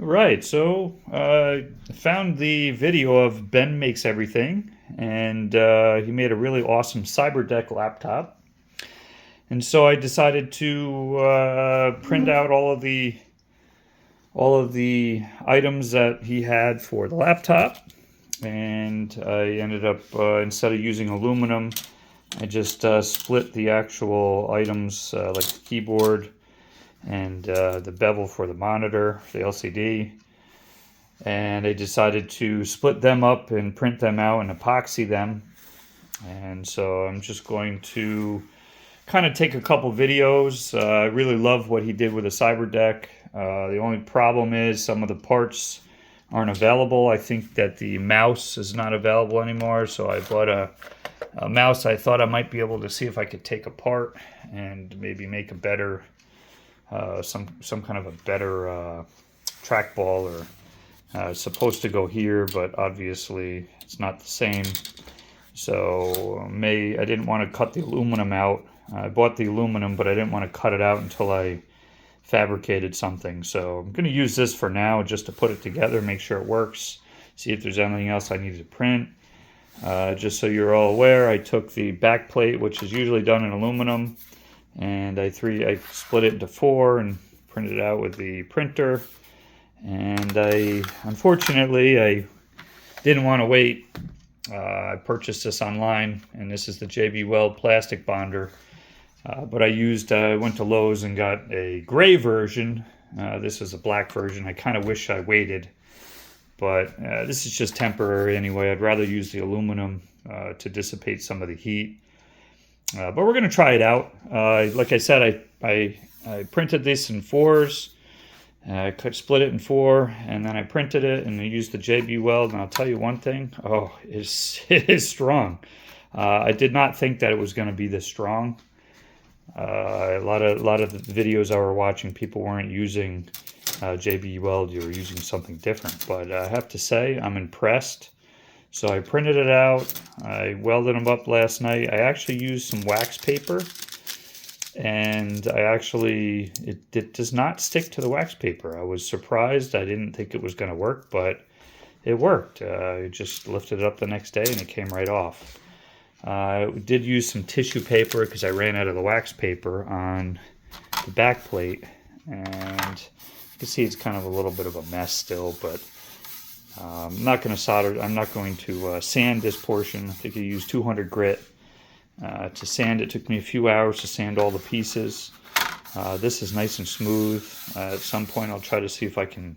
Right, so I found the video of Ben Makes Everything, and he made a really awesome Cyberdeck laptop. And so I decided to print out all of the items that he had for the laptop, and I ended up instead of using aluminum, I just split the actual items like the keyboard and the bevel for the monitor, the LCD. And I decided to split them up and print them out and epoxy them. And so I'm just going to kind of take a couple videos. I really love what he did with the Cyberdeck. The only problem is some of the parts aren't available. I think that the mouse is not available anymore, so I bought a mouse I thought I might be able to see if I could take apart and maybe make a better some kind of a better trackball, or it's supposed to go here, but obviously it's not the same. So I didn't want to cut the aluminum out. I bought the aluminum, but I didn't want to cut it out until I fabricated something. So I'm going to use this for now just to put it together, make sure it works, see if there's anything else I need to print. Just so you're all aware, I took the back plate, which is usually done in aluminum, and I split it into 4 and printed it out with the printer. And unfortunately, I didn't want to wait. I purchased this online, and this is the JB Weld plastic bonder. But I went to Lowe's and got a gray version. This is a black version. I kind of wish I waited, but this is just temporary anyway. I'd rather use the aluminum to dissipate some of the heat. But we're going to try it out. Like I said, I printed this in 4s. I split it in 4, and then I printed it, and I used the JB Weld. And I'll tell you one thing: it is strong. I did not think that it was going to be this strong. A lot of the videos I were watching, people weren't using JB Weld; you were using something different. But I have to say, I'm impressed. So I printed it out. I welded them up last night. I actually used some wax paper. And it does not stick to the wax paper. I was surprised. I didn't think it was going to work, but it worked. I just lifted it up the next day and it came right off. I did use some tissue paper because I ran out of the wax paper on the back plate. And you can see it's kind of a little bit of a mess still, but I'm not going to solder. I'm not going to sand this portion. I think I used 200 grit. To sand, it took me a few hours to sand all the pieces. This is nice and smooth. At some point I'll try to see if I can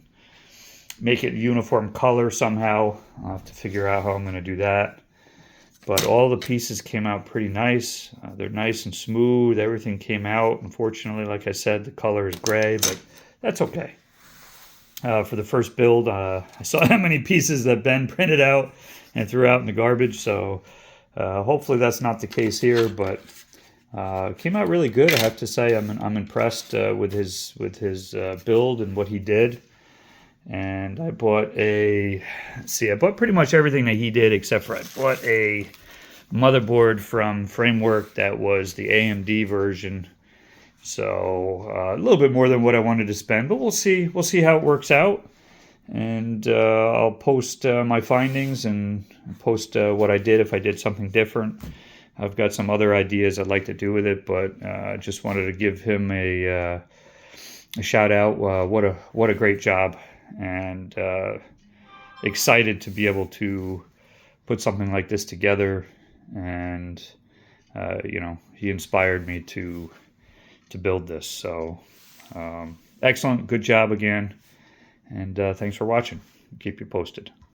make it uniform color somehow. I'll have to figure out how I'm going to do that. But all the pieces came out pretty nice. They're nice and smooth. Everything came out. Unfortunately, like I said, the color is gray, but that's okay. For the first build, I saw how many pieces that Ben printed out and threw out in the garbage, so hopefully that's not the case here, but it came out really good. I have to say I'm impressed with his build and what he did. And I bought I bought pretty much everything that he did, except for I bought a motherboard from Framework that was the AMD version. So a little bit more than what I wanted to spend, but we'll see how it works out. And I'll post my findings and post what I did if I did something different. I've got some other ideas I'd like to do with it, but I just wanted to give him a shout out. What a great job, and excited to be able to put something like this together. And he inspired me to build this. So excellent, good job again. And thanks for watching. Keep you posted.